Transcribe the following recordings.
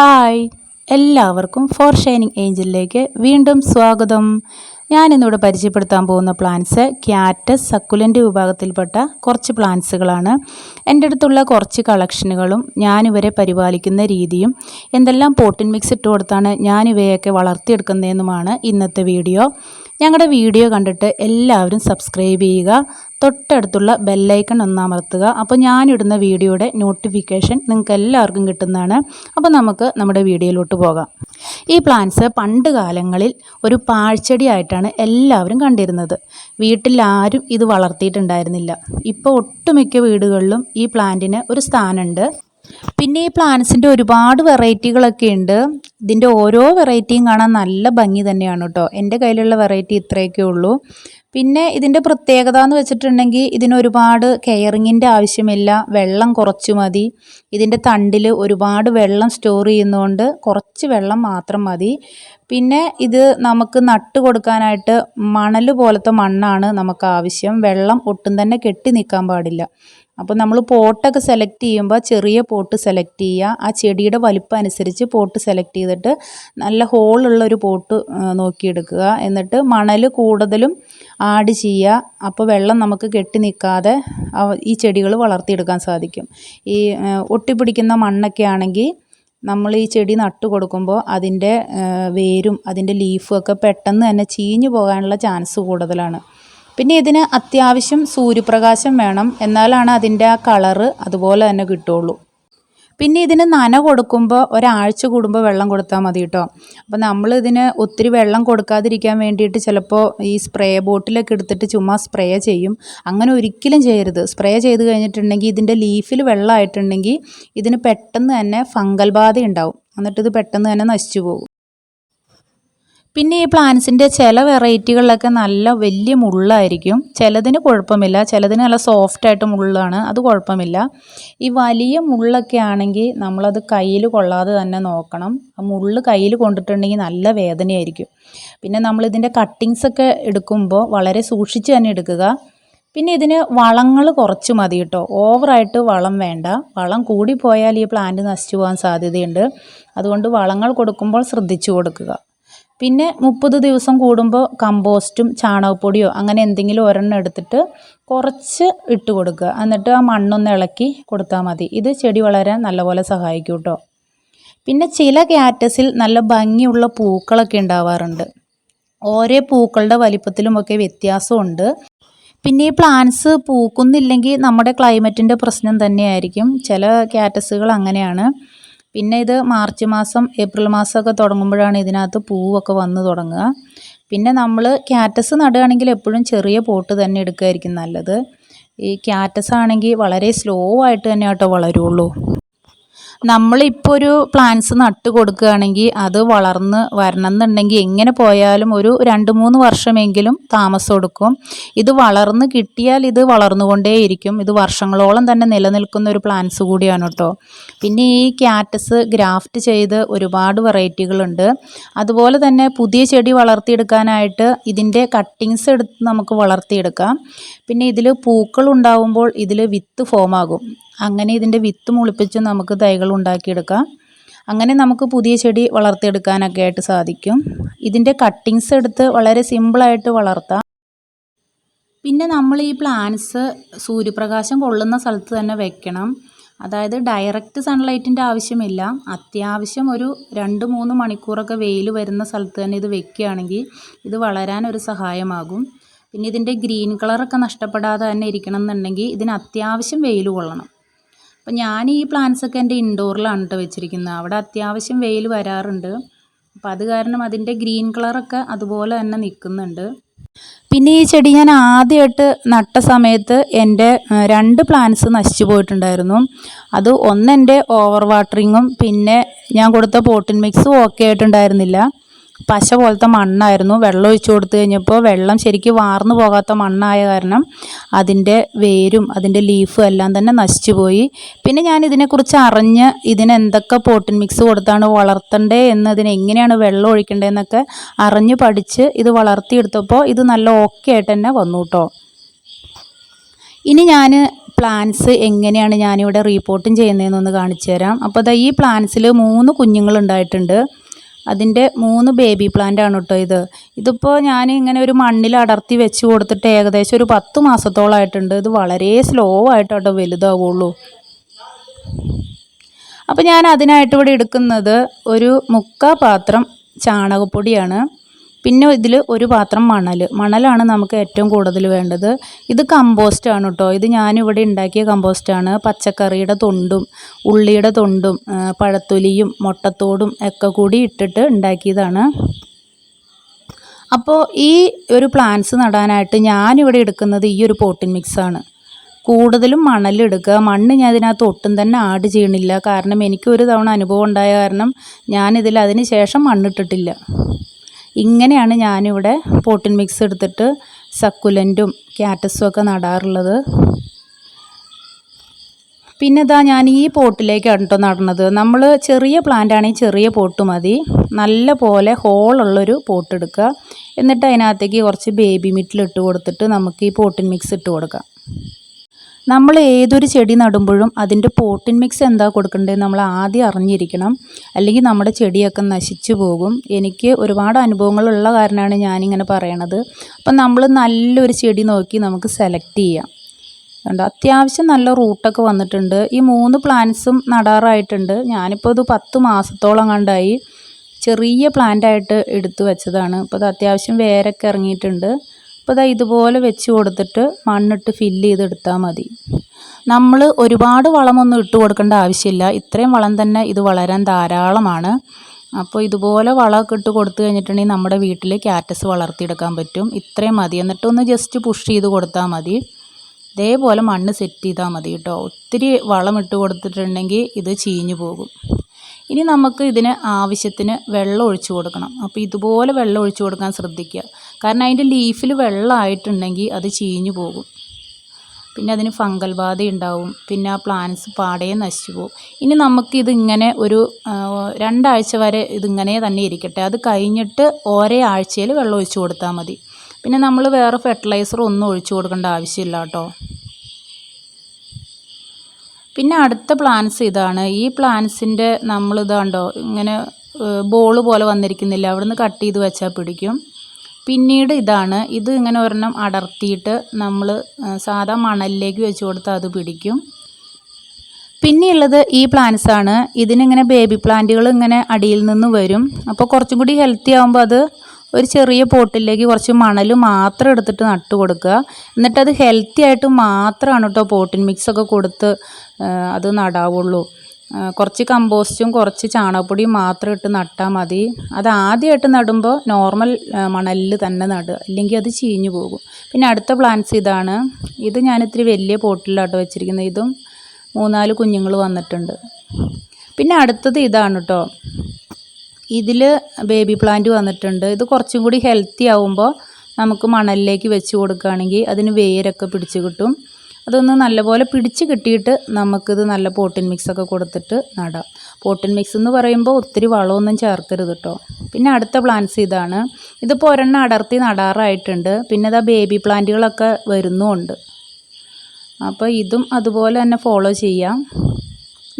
Hi എല്ലാവർക്കും four shining ഏഞ്ചലിലേക്ക് വീണ്ടും സ്വാഗതം. ഞാനിന്നിവിടെ പരിചയപ്പെടുത്താൻ പോകുന്ന പ്ലാന്റ്സ് കാക്ടസ് സക്കുലൻ്റ് വിഭാഗത്തിൽപ്പെട്ട കുറച്ച് പ്ലാന്റ്സുകളാണ്. എൻ്റെ അടുത്തുള്ള കുറച്ച് കളക്ഷനുകളും ഞാനിവരെ പരിപാലിക്കുന്ന രീതിയും എന്തെല്ലാം പോട്ടിൻ മിക്സ് ഇട്ട് കൊടുത്താണ് ഞാനിവയൊക്കെ വളർത്തിയെടുക്കുന്നതെന്നുമാണ് ഇന്നത്തെ വീഡിയോ. ഞങ്ങളുടെ വീഡിയോ കണ്ടിട്ട് എല്ലാവരും സബ്സ്ക്രൈബ് ചെയ്യുക, തൊട്ടടുത്തുള്ള ബെല്ലൈക്കൺ ഒന്ന് അമർത്തുക. അപ്പോൾ ഞാനിടുന്ന വീഡിയോയുടെ നോട്ടിഫിക്കേഷൻ നിങ്ങൾക്ക് എല്ലാവർക്കും കിട്ടുന്നതാണ്. അപ്പോൾ നമുക്ക് നമ്മുടെ വീഡിയോയിലോട്ട് പോകാം. ഈ പ്ലാന്റ്സ് പണ്ട് കാലങ്ങളിൽ ഒരു പാഴ്ചെടിയായിട്ടാണ് എല്ലാവരും കണ്ടിരുന്നത്. വീട്ടിൽ ആരും ഇത് വളർത്തിയിട്ടുണ്ടായിരുന്നില്ല. ഇപ്പോൾ ഒട്ടുമിക്ക വീടുകളിലും ഈ പ്ലാന്റിന് ഒരു സ്ഥാനമുണ്ട്. പിന്നെ ഈ പ്ലാന്റ്സിൻ്റെ ഒരുപാട് വെറൈറ്റികളൊക്കെ ഉണ്ട്. ഇതിൻ്റെ ഓരോ വെറൈറ്റിയും കാണാൻ നല്ല ഭംഗി തന്നെയാണ് കേട്ടോ. എൻ്റെ കയ്യിലുള്ള വെറൈറ്റി ഇത്രയൊക്കെ ഉള്ളൂ. പിന്നെ ഇതിൻ്റെ പ്രത്യേകത എന്ന് വെച്ചിട്ടുണ്ടെങ്കിൽ ഇതിനൊരുപാട് കെയറിങ്ങിൻ്റെ ആവശ്യമില്ല, വെള്ളം കുറച്ച് മതി. ഇതിൻ്റെ തണ്ടിൽ ഒരുപാട് വെള്ളം സ്റ്റോർ ചെയ്യുന്നതുകൊണ്ട് കുറച്ച് വെള്ളം മാത്രം മതി. പിന്നെ ഇത് നമുക്ക് നട്ട് കൊടുക്കാനായിട്ട് മണൽ പോലത്തെ മണ്ണാണ് നമുക്ക് ആവശ്യം. വെള്ളം ഒട്ടും തന്നെ കെട്ടി നിൽക്കാൻ പാടില്ല. അപ്പോൾ നമ്മൾ പോട്ടൊക്കെ സെലക്ട് ചെയ്യുമ്പോൾ ചെറിയ പോട്ട് സെലക്ട് ചെയ്യുക. ആ ചെടിയുടെ വലിപ്പം അനുസരിച്ച് പോട്ട് സെലക്ട് ചെയ്തിട്ട് നല്ല ഹോളുള്ളൊരു പോട്ട് നോക്കിയെടുക്കുക. എന്നിട്ട് മണൽ കൂടുതലും ആഡ് ചെയ്യുക. അപ്പോൾ വെള്ളം നമുക്ക് കെട്ടി നിൽക്കാതെ ഈ ചെടികൾ വളർത്തിയെടുക്കാൻ സാധിക്കും. ഈ ഒട്ടിപ്പിടിക്കുന്ന മണ്ണൊക്കെ ആണെങ്കിൽ നമ്മൾ ഈ ചെടി നട്ടു കൊടുക്കുമ്പോൾ അതിൻ്റെ വേരും അതിൻ്റെ ലീഫും ഒക്കെ പെട്ടെന്ന് തന്നെ ചീഞ്ഞു പോകാനുള്ള ചാൻസ് കൂടുതലാണ്. പിന്നെ ഇതിന് അത്യാവശ്യം സൂര്യപ്രകാശം വേണം, എന്നാലാണ് അതിൻ്റെ ആ കളറ് അതുപോലെ തന്നെ കിട്ടുള്ളൂ. പിന്നെ ഇതിന് നന കൊടുക്കുമ്പോൾ ഒരാഴ്ച കൂടുമ്പോൾ വെള്ളം കൊടുത്താൽ മതി കേട്ടോ. അപ്പോൾ നമ്മൾ ഇതിന് ഒത്തിരി വെള്ളം കൊടുക്കാതിരിക്കാൻ വേണ്ടിയിട്ട് ചിലപ്പോൾ ഈ സ്പ്രേ ബോട്ടിലൊക്കെ എടുത്തിട്ട് ചുമ്മാ സ്പ്രേ ചെയ്യും. അങ്ങനെ ഒരിക്കലും ചെയ്യരുത്. സ്പ്രേ ചെയ്ത് കഴിഞ്ഞിട്ടുണ്ടെങ്കിൽ ഇതിൻ്റെ ലീഫിൽ വെള്ളമായിട്ടുണ്ടെങ്കിൽ ഇതിന് പെട്ടെന്ന് തന്നെ ഫംഗൽ ബാധ ഉണ്ടാവും. എന്നിട്ടിത് പെട്ടെന്ന് തന്നെ നശിച്ചു പോകും. പിന്നെ ഈ പ്ലാന്റ്സിൻ്റെ ചില വെറൈറ്റികളിലൊക്കെ നല്ല വലിയ മുള്ളായിരിക്കും. ചിലതിന് കുഴപ്പമില്ല, ചിലതിന് നല്ല സോഫ്റ്റായിട്ട് മുള്ളാണ്, അത് കുഴപ്പമില്ല. ഈ വലിയ മുള്ളൊക്കെ ആണെങ്കിൽ നമ്മളത് കയ്യിൽ കൊള്ളാതെ തന്നെ നോക്കണം. ആ മുള്ള് കയ്യിൽ കൊണ്ടിട്ടുണ്ടെങ്കിൽ നല്ല വേദനയായിരിക്കും. പിന്നെ നമ്മളിതിൻ്റെ കട്ടിങ്സൊക്കെ എടുക്കുമ്പോൾ വളരെ സൂക്ഷിച്ച് തന്നെ എടുക്കുക. പിന്നെ ഇതിന് വളങ്ങൾ കുറച്ച് മതി കേട്ടോ. ഓവറായിട്ട് വളം വേണ്ട. വളം കൂടിപ്പോയാൽ ഈ പ്ലാന്റ് നശിച്ചു പോകാൻ സാധ്യതയുണ്ട്. അതുകൊണ്ട് വളങ്ങൾ കൊടുക്കുമ്പോൾ ശ്രദ്ധിച്ചു കൊടുക്കുക. പിന്നെ 30 ദിവസം കൂടുമ്പോൾ കമ്പോസ്റ്റും ചാണകപ്പൊടിയോ അങ്ങനെ എന്തെങ്കിലും ഒരെണ്ണം എടുത്തിട്ട് കുറച്ച് ഇട്ട് കൊടുക്കുക. എന്നിട്ട് ആ മണ്ണൊന്ന് ഇളക്കി കൊടുത്താൽ മതി. ഇത് ചെടി വളരാൻ നല്ലപോലെ സഹായിക്കും കേട്ടോ. പിന്നെ ചില കാക്ടസിൽ നല്ല ഭംഗിയുള്ള പൂക്കളൊക്കെ ഉണ്ടാവാറുണ്ട്. ഓരോ പൂക്കളുടെ വലിപ്പത്തിലുമൊക്കെ വ്യത്യാസമുണ്ട്. പിന്നെ ഈ പ്ലാന്റ്സ് പൂക്കുന്നില്ലെങ്കിൽ നമ്മുടെ ക്ലൈമറ്റിൻ്റെ പ്രശ്നം തന്നെയായിരിക്കും. ചില കാക്ടസുകൾ അങ്ങനെയാണ്. പിന്നെ ഇത് മാർച്ച് മാസം ഏപ്രിൽ മാസമൊക്കെ തുടങ്ങുമ്പോഴാണ് ഇതിനകത്ത് പൂവൊക്കെ വന്ന് തുടങ്ങുക. പിന്നെ നമ്മൾ കാക്ടസ് നടുകയാണെങ്കിൽ എപ്പോഴും ചെറിയ പോട്ട് തന്നെ എടുക്കുകയായിരിക്കും നല്ലത്. ഈ കാക്ടസ് ആണെങ്കിൽ വളരെ സ്ലോ ആയിട്ട് തന്നെ കേട്ടോ വളരുള്ളൂ. നമ്മളിപ്പോൾ ഒരു പ്ലാന്റ്സ് നട്ട് കൊടുക്കുകയാണെങ്കിൽ അത് വളർന്ന് വരണം എന്നുണ്ടെങ്കിൽ എങ്ങനെ പോയാലും ഒരു 2-3 വർഷമെങ്കിലും താമസം എടുക്കും. ഇത് വളർന്ന് കിട്ടിയാൽ ഇത് വളർന്നുകൊണ്ടേയിരിക്കും. ഇത് വർഷങ്ങളോളം തന്നെ നിലനിൽക്കുന്ന ഒരു പ്ലാന്റ്സ് കൂടിയാണ് കേട്ടോ. പിന്നെ ഈ കാക്ടസ് ഗ്രാഫ്റ്റ് ചെയ്ത് ഒരുപാട് വെറൈറ്റികളുണ്ട്. അതുപോലെ തന്നെ പുതിയ ചെടി വളർത്തിയെടുക്കാനായിട്ട് ഇതിൻ്റെ കട്ടിങ്സ് എടുത്ത് നമുക്ക് വളർത്തിയെടുക്കാം. പിന്നെ ഇതിൽ പൂക്കൾ ഉണ്ടാവുമ്പോൾ ഇതിൽ വിത്ത് ഫോമാകും. അങ്ങനെ ഇതിൻ്റെ വിത്ത് മുളിപ്പിച്ച് നമുക്ക് തൈകൾ ഉണ്ടാക്കിയെടുക്കാം. അങ്ങനെ നമുക്ക് പുതിയ ചെടി വളർത്തിയെടുക്കാനൊക്കെ ആയിട്ട് സാധിക്കും. ഇതിൻ്റെ കട്ടിങ്സ് എടുത്ത് വളരെ സിമ്പിളായിട്ട് വളർത്താം. പിന്നെ നമ്മൾ ഈ പ്ലാന്റ്സ് സൂര്യപ്രകാശം കൊള്ളുന്ന സ്ഥലത്ത് തന്നെ വെക്കണം. അതായത് ഡയറക്റ്റ് സൺലൈറ്റിൻ്റെ ആവശ്യമില്ല. അത്യാവശ്യം ഒരു 2-3 മണിക്കൂറൊക്കെ വെയിൽ വരുന്ന സ്ഥലത്ത് തന്നെ ഇത് വെക്കുകയാണെങ്കിൽ ഇത് വളരാൻ ഒരു സഹായമാകും. പിന്നെ ഇതിൻ്റെ ഗ്രീൻ കളറൊക്കെ നഷ്ടപ്പെടാതെ തന്നെ ഇരിക്കണം എന്നുണ്ടെങ്കിൽ ഇതിന് അത്യാവശ്യം വെയിൽ കൊള്ളണം. അപ്പം ഞാൻ ഈ പ്ലാന്റ്സൊക്കെ എൻ്റെ ഇൻഡോറിലാണ് കേട്ടോ വെച്ചിരിക്കുന്നത്. അവിടെ അത്യാവശ്യം വെയിൽ വരാറുണ്ട്. അപ്പോൾ അത് കാരണം അതിൻ്റെ ഗ്രീൻ കളറൊക്കെ അതുപോലെ തന്നെ നിൽക്കുന്നുണ്ട്. പിന്നെ ഈ ചെടി ഞാൻ ആദ്യമായിട്ട് നട്ട സമയത്ത് എൻ്റെ 2 പ്ലാന്റ്സ് നശിച്ചു പോയിട്ടുണ്ടായിരുന്നു. അത് ഒന്ന് എൻ്റെ ഓവർ വാട്ടറിങ്ങും പിന്നെ ഞാൻ കൊടുത്ത പോട്ടിൻ മിക്സും ഓക്കെ ആയിട്ടുണ്ടായിരുന്നില്ല. പശ പോലത്തെ മണ്ണായിരുന്നു. വെള്ളം ഒഴിച്ചു കൊടുത്തു കഴിഞ്ഞപ്പോൾ വെള്ളം ശരിക്കും വാർന്നു പോകാത്ത മണ്ണായ കാരണം അതിൻ്റെ വേരും അതിൻ്റെ ലീഫും എല്ലാം തന്നെ നശിച്ചു പോയി. പിന്നെ ഞാൻ ഇതിനെക്കുറിച്ച് അറിഞ്ഞ് ഇതിനെന്തൊക്കെ പോട്ടിൻ മിക്സ് കൊടുത്താണ് വളർത്തണ്ടേ എന്ന്, ഇതിനെങ്ങനെയാണ് വെള്ളം ഒഴിക്കേണ്ടതെന്നൊക്കെ അറിഞ്ഞ് പഠിച്ച് ഇത് വളർത്തിയെടുത്തപ്പോൾ ഇത് നല്ല ഓക്കെ ആയിട്ട് തന്നെ വന്നു കേട്ടോ. ഇനി ഞാൻ പ്ലാന്റ്സ് എങ്ങനെയാണ് ഞാനിവിടെ റീപോർട്ടും ചെയ്യുന്നതെന്നൊന്ന് കാണിച്ചു തരാം. അപ്പോൾ ഈ പ്ലാന്റ്സിൽ 3 കുഞ്ഞുങ്ങളുണ്ടായിട്ടുണ്ട്. അതിൻ്റെ 3 ബേബി പ്ലാന്റ് ആണ് കേട്ടോ ഇതിപ്പോൾ ഞാൻ ഇങ്ങനെ ഒരു മണ്ണിൽ അടർത്തി വെച്ച് കൊടുത്തിട്ട് ഏകദേശം ഒരു 10 മാസത്തോളമായിട്ടുണ്ട്. ഇത് വളരെ സ്ലോ ആയിട്ടോ വലുതാവുള്ളൂ. അപ്പോൾ ഞാൻ അതിനായിട്ട് ഇവിടെ എടുക്കുന്നത് ഒരു 3/4 പാത്രം ചാണകപ്പൊടിയാണ്. പിന്നെ ഇതിൽ ഒരു പാത്രം മണലാണ് നമുക്ക് ഏറ്റവും കൂടുതൽ വേണ്ടത്. ഇത് കമ്പോസ്റ്റാണ് കേട്ടോ. ഇത് ഞാനിവിടെ ഉണ്ടാക്കിയ കമ്പോസ്റ്റാണ്. പച്ചക്കറിയുടെ തൊണ്ടും ഉള്ളിയുടെ തൊണ്ടും പഴത്തൊലിയും മുട്ടത്തോടും ഒക്കെ കൂടി ഇട്ടിട്ട് ഉണ്ടാക്കിയതാണ്. അപ്പോൾ ഈ ഒരു പ്ലാന്റ്സ് നടാനായിട്ട് ഞാനിവിടെ എടുക്കുന്നത് ഈ ഒരു പോട്ടിൻ മിക്സാണ്. കൂടുതലും മണലെടുക്കുക. മണ്ണ് ഞാൻ ഇതിനകത്ത് ഒട്ടും തന്നെ ആഡ് ചെയ്യണില്ല. കാരണം എനിക്കൊരു തവണ അനുഭവം ഉണ്ടായ കാരണം ഞാനിതിൽ അതിന് ശേഷം മണ്ണിട്ടിട്ടില്ല. ഇങ്ങനെയാണ് ഞാനിവിടെ പോട്ടിൻ മിക്സ് എടുത്തിട്ട് സക്കുലൻറ്റും ക്യാറ്റസും ഒക്കെ നടാറുള്ളത്. പിന്നെ ഞാൻ ഈ പോട്ടിലേക്കാണ് കേട്ടോ നടണത്. നമ്മൾ ചെറിയ പ്ലാന്റ് ആണെങ്കിൽ ചെറിയ പോട്ട് മതി. നല്ല പോലെ ഹോളുള്ളൊരു പോട്ട് എടുക്കുക. എന്നിട്ട് അതിനകത്തേക്ക് കുറച്ച് ബേബി മിറ്റിൽ ഇട്ട് കൊടുത്തിട്ട് നമുക്ക് ഈ പോട്ടിൻ മിക്സ് ഇട്ട് കൊടുക്കാം. നമ്മൾ ഏതൊരു ചെടി നടുമ്പോഴും അതിൻ്റെ പോട്ടിൻ മിക്സ് എന്താ കൊടുക്കേണ്ടത് നമ്മൾ ആദ്യം അറിഞ്ഞിരിക്കണം. അല്ലെങ്കിൽ നമ്മുടെ ചെടിയൊക്കെ നശിച്ചു പോകും. എനിക്ക് ഒരുപാട് അനുഭവങ്ങളുള്ള കാരണമാണ് ഞാനിങ്ങനെ പറയണത്. അപ്പം നമ്മൾ നല്ലൊരു ചെടി നോക്കി നമുക്ക് സെലക്ട് ചെയ്യാം. കണ്ടോ, അത്യാവശ്യം നല്ല റൂട്ടൊക്കെ വന്നിട്ടുണ്ട്. ഈ 3 പ്ലാന്റ്സും നടാറായിട്ടുണ്ട്. ഞാനിപ്പോൾ ഇത് 10 മാസത്തോളം കണ്ടായി. ചെറിയ പ്ലാന്റായിട്ട് എടുത്തു വെച്ചതാണ്. അപ്പോൾ അത് അത്യാവശ്യം വേരൊക്കെ ഇറങ്ങിയിട്ടുണ്ട്. അപ്പോൾ ഇതുപോലെ വെച്ച് കൊടുത്തിട്ട് മണ്ണിട്ട് ഫില്ല് ചെയ്തെടുത്താൽ മതി. നമ്മൾ ഒരുപാട് വളമൊന്നും ഇട്ട് കൊടുക്കേണ്ട ആവശ്യമില്ല. ഇത്രയും വളം തന്നെ ഇത് വളരാൻ ധാരാളമാണ്. അപ്പോൾ ഇതുപോലെ വളമൊക്കെ ഇട്ട് കൊടുത്തു കഴിഞ്ഞിട്ടുണ്ടെങ്കിൽ നമ്മുടെ വീട്ടിൽ ക്യാറ്റസ് വളർത്തിയെടുക്കാൻ പറ്റും. ഇത്രയും മതി. എന്നിട്ടൊന്ന് ജസ്റ്റ് പുഷ് ചെയ്ത് കൊടുത്താൽ മതി. ഇതേപോലെ മണ്ണ് സെറ്റ് ചെയ്താൽ മതി കേട്ടോ. ഒത്തിരി വളം ഇട്ട് കൊടുത്തിട്ടുണ്ടെങ്കിൽ ഇത് ചീഞ്ഞു പോകും. ഇനി നമുക്ക് ഇതിന് ആവശ്യത്തിന് വെള്ളം ഒഴിച്ചു കൊടുക്കണം. അപ്പോൾ ഇതുപോലെ വെള്ളം ഒഴിച്ചു കൊടുക്കാൻ ശ്രദ്ധിക്കുക. കാരണം അതിൻ്റെ ലീഫിൽ വെള്ളമായിട്ടുണ്ടെങ്കിൽ അത് ചീഞ്ഞു പോകും. പിന്നെ അതിന് ഫംഗൽ ബാധ ഉണ്ടാവും. പിന്നെ ആ പ്ലാന്റ്സ് പാടേ നശിച്ചു പോകും. ഇനി നമുക്കിതിങ്ങനെ ഒരു 2 ആഴ്ച വരെ ഇതിങ്ങനെ തന്നെ ഇരിക്കട്ടെ. അത് കഴിഞ്ഞിട്ട് ഓരോ ആഴ്ചയിൽ വെള്ളം ഒഴിച്ചു കൊടുത്താൽ മതി. പിന്നെ നമ്മൾ വേറെ ഫെർട്ടിലൈസർ ഒന്നും ഒഴിച്ചു കൊടുക്കേണ്ട ആവശ്യമില്ല കേട്ടോ. പിന്നെ അടുത്ത പ്ലാന്റ്സ് ഇതാണ്. ഈ പ്ലാന്റ്സിൻ്റെ നമ്മളിതാണ്ടോ ഇങ്ങനെ ബോൾ പോലെ വന്നിരിക്കുന്നില്ല, അവിടെ നിന്ന് കട്ട് ചെയ്ത് വെച്ചാൽ പിടിക്കും. പിന്നീട് ഇത് ഇങ്ങനെ ഒരെണ്ണം അടർത്തിയിട്ട് നമ്മൾ സാധാ മണലിലേക്ക് വെച്ച് കൊടുത്താൽ അത് പിടിക്കും. പിന്നെയുള്ളത് ഈ പ്ലാന്റ്സ് ആണ്. ഇതിനിങ്ങനെ ബേബി പ്ലാന്റുകൾ ഇങ്ങനെ അടിയിൽ നിന്ന് വരും. അപ്പോൾ കുറച്ചും കൂടി ഹെൽത്തി ആകുമ്പോൾ അത് ഒരു ചെറിയ പോട്ടിലേക്ക് കുറച്ച് മണൽ മാത്രം എടുത്തിട്ട് നട്ട് കൊടുക്കുക. എന്നിട്ടത് ഹെൽത്തി ആയിട്ട് മാത്രമാണ് കേട്ടോ പോട്ടിൻ മിക്സൊക്കെ കൊടുത്ത് അത് നടാവുള്ളൂ. കുറച്ച് കമ്പോസ്റ്റും കുറച്ച് ചാണകപ്പൊടിയും മാത്രം ഇട്ട് നട്ടാൽ മതി. അത് ആദ്യമായിട്ട് നടുമ്പോൾ നോർമൽ മണലിൽ തന്നെ നടുക, ഇല്ലെങ്കിൽ അത് ചീഞ്ഞു പോകും. പിന്നെ അടുത്ത പ്ലാന്റ്സ് ഇതാണ്. ഇത് ഞാനിത്തിരി വലിയ പോട്ടിലാട്ടോ വെച്ചിരിക്കുന്നത്. ഇതും 3-4 കുഞ്ഞുങ്ങൾ വന്നിട്ടുണ്ട്. പിന്നെ അടുത്തത് ഇതാണ് കേട്ടോ. ഇതിൽ ബേബി പ്ലാന്റ് വന്നിട്ടുണ്ട്. ഇത് കുറച്ചും കൂടി ഹെൽത്തി ആവുമ്പോൾ നമുക്ക് മണലിലേക്ക് വെച്ച് കൊടുക്കുകയാണെങ്കിൽ അതിന് വേരൊക്കെ പിടിച്ച് കിട്ടും. അതൊന്ന് നല്ലപോലെ പിടിച്ച് കിട്ടിയിട്ട് നമുക്കിത് നല്ല പോട്ടിൻ മിക്സൊക്കെ കൊടുത്തിട്ട് നടാം. പോട്ടിൻ മിക്സ് എന്ന് പറയുമ്പോൾ ഒത്തിരി വളമൊന്നും ചേർക്കരുത് കേട്ടോ. പിന്നെ അടുത്ത പ്ലാന്റ്സ് ഇതാണ്. ഇതിപ്പോൾ ഒരെണ്ണം അടർത്തി നടാറായിട്ടുണ്ട്. പിന്നെ ബേബി പ്ലാന്റുകളൊക്കെ വരുന്നുമുണ്ട്. അപ്പോൾ ഇതും അതുപോലെ തന്നെ ഫോളോ ചെയ്യാം.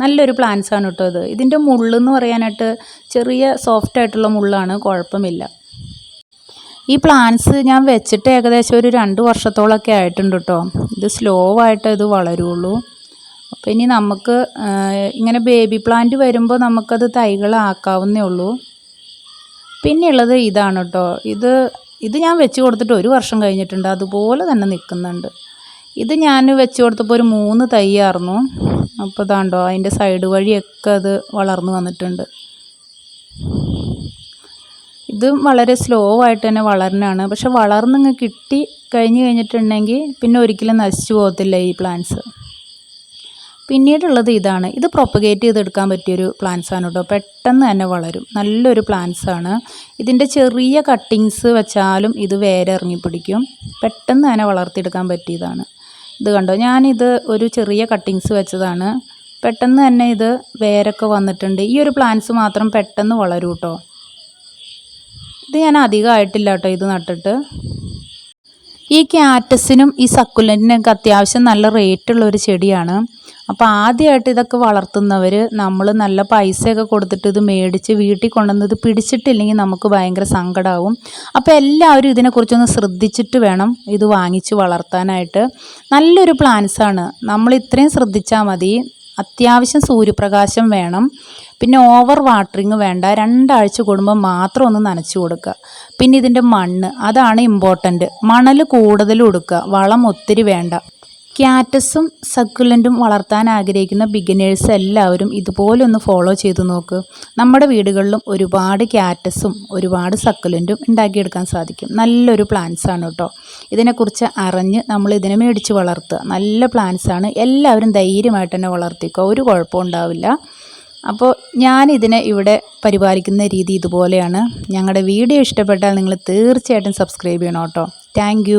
നല്ലൊരു പ്ലാന്റ്സ് ആണ് കേട്ടോ ഇതിൻ്റെ മുള്ളെന്ന് പറയാനായിട്ട് ചെറിയ സോഫ്റ്റ് ആയിട്ടുള്ള മുള്ളാണ്, കുഴപ്പമില്ല. ഈ പ്ലാന്റ്സ് ഞാൻ വെച്ചിട്ട് ഏകദേശം ഒരു 2 വർഷത്തോളമൊക്കെ ആയിട്ടുണ്ട് കേട്ടോ. ഇത് സ്ലോ ആയിട്ട് ഇത് വളരുള്ളൂ. അപ്പോൾ ഇനി നമുക്ക് ഇങ്ങനെ ബേബി പ്ലാന്റ് വരുമ്പോൾ നമുക്കത് തൈകളാക്കാവുന്നേ ഉള്ളൂ. പിന്നെയുള്ളത് ഇതാണ് കേട്ടോ. ഇത് ഞാൻ വെച്ച് കൊടുത്തിട്ട് 1 വർഷം കഴിഞ്ഞിട്ടുണ്ട്. അതുപോലെ തന്നെ നിൽക്കുന്നുണ്ട്. ഇത് ഞാൻ വെച്ച് കൊടുത്തപ്പോൾ ഒരു 3 തൈയായിരുന്നു. അപ്പോൾ ഇതാണ്ടോ അതിൻ്റെ സൈഡ് വഴിയൊക്കെ അത് വളർന്നു വന്നിട്ടുണ്ട്. ഇതും വളരെ സ്ലോ ആയിട്ട് തന്നെ വളരണതാണ്. പക്ഷെ വളർന്നിങ്ങ് കിട്ടി കഴിഞ്ഞിട്ടുണ്ടെങ്കിൽ പിന്നെ ഒരിക്കലും നശിച്ചു പോകത്തില്ല ഈ പ്ലാന്റ്സ്. പിന്നീടുള്ളത് ഇതാണ്. ഇത് പ്രൊപ്പഗേറ്റ് ചെയ്തെടുക്കാൻ പറ്റിയൊരു പ്ലാന്റ്സ് ആണ് കേട്ടോ. പെട്ടെന്ന് തന്നെ വളരും. നല്ലൊരു പ്ലാന്റ്സ് ആണ്. ഇതിൻ്റെ ചെറിയ കട്ടിങ്സ് വെച്ചാലും ഇത് വേരെ ഇറങ്ങിപ്പിടിക്കും. പെട്ടെന്ന് തന്നെ വളർത്തിയെടുക്കാൻ പറ്റിയതാണ്. ഇത് കണ്ടോ, ഞാനിത് ഒരു ചെറിയ കട്ടിങ്സ് വെച്ചതാണ്. പെട്ടെന്ന് തന്നെ ഇത് വേരൊക്കെ വന്നിട്ടുണ്ട്. ഈ ഒരു പ്ലാന്റ്സ് മാത്രം പെട്ടെന്ന് വളരും കേട്ടോ. ഇത് ഞാൻ അധികമായിട്ടില്ല കേട്ടോ ഇത് നട്ടിട്ട്. ഈ ക്യാറ്റസിനും ഈ സക്കുലൻറ്റിനൊക്കെ അത്യാവശ്യം നല്ല റേറ്റുള്ള ഒരു ചെടിയാണ്. അപ്പോൾ ആദ്യമായിട്ട് ഇതൊക്കെ വളർത്തുന്നവർ നമ്മൾ നല്ല പൈസയൊക്കെ കൊടുത്തിട്ട് ഇത് മേടിച്ച് വീട്ടിൽ കൊണ്ടുവന്നത് പിടിച്ചിട്ടില്ലെങ്കിൽ നമുക്ക് ഭയങ്കര സങ്കടമാവും. അപ്പോൾ എല്ലാവരും ഇതിനെക്കുറിച്ചൊന്ന് ശ്രദ്ധിച്ചിട്ട് വേണം ഇത് വാങ്ങിച്ച് വളർത്താനായിട്ട്. നല്ലൊരു പ്ലാന്റ്സാണ്. നമ്മൾ ഇത്രയും ശ്രദ്ധിച്ചാൽ മതി. അത്യാവശ്യം സൂര്യപ്രകാശം വേണം, പിന്നെ ഓവർ വാട്ടറിങ് വേണ്ട. 2 ആഴ്ച കൂടുമ്പോൾ മാത്രം ഒന്ന് നനച്ചു കൊടുക്കുക. പിന്നെ ഇതിൻ്റെ മണ്ണ്, അതാണ് ഇമ്പോർട്ടൻറ്റ്. മണൽ കൂടുതൽ കൊടുക്കുക, വളം ഒത്തിരി വേണ്ട. ക്യാറ്റസും സക്കുലൻറ്റും വളർത്താൻ ആഗ്രഹിക്കുന്ന ബിഗിനേഴ്സ് എല്ലാവരും ഇതുപോലെ ഒന്ന് ഫോളോ ചെയ്ത് നോക്ക്. നമ്മുടെ വീടുകളിലും ഒരുപാട് ക്യാറ്റസും ഒരുപാട് സക്കുലൻറ്റും ഉണ്ടാക്കിയെടുക്കാൻ സാധിക്കും. നല്ലൊരു പ്ലാന്റ്സാണ് കേട്ടോ. ഇതിനെക്കുറിച്ച് അറിഞ്ഞ് നമ്മൾ ഇതിനെ മേടിച്ച് വളർത്തുക. നല്ല പ്ലാന്റ്സാണ്. എല്ലാവരും ധൈര്യമായിട്ട് തന്നെ വളർത്തിക്കോ, ഒരു കുഴപ്പവും ഉണ്ടാവില്ല. അപ്പോൾ ഞാനിതിനെ ഇവിടെ പരിപാലിക്കുന്ന രീതി ഇതുപോലെയാണ്. ഞങ്ങളുടെ വീഡിയോ ഇഷ്ടപ്പെട്ടാൽ നിങ്ങൾ തീർച്ചയായിട്ടും സബ്സ്ക്രൈബ് ചെയ്യണം കേട്ടോ. താങ്ക്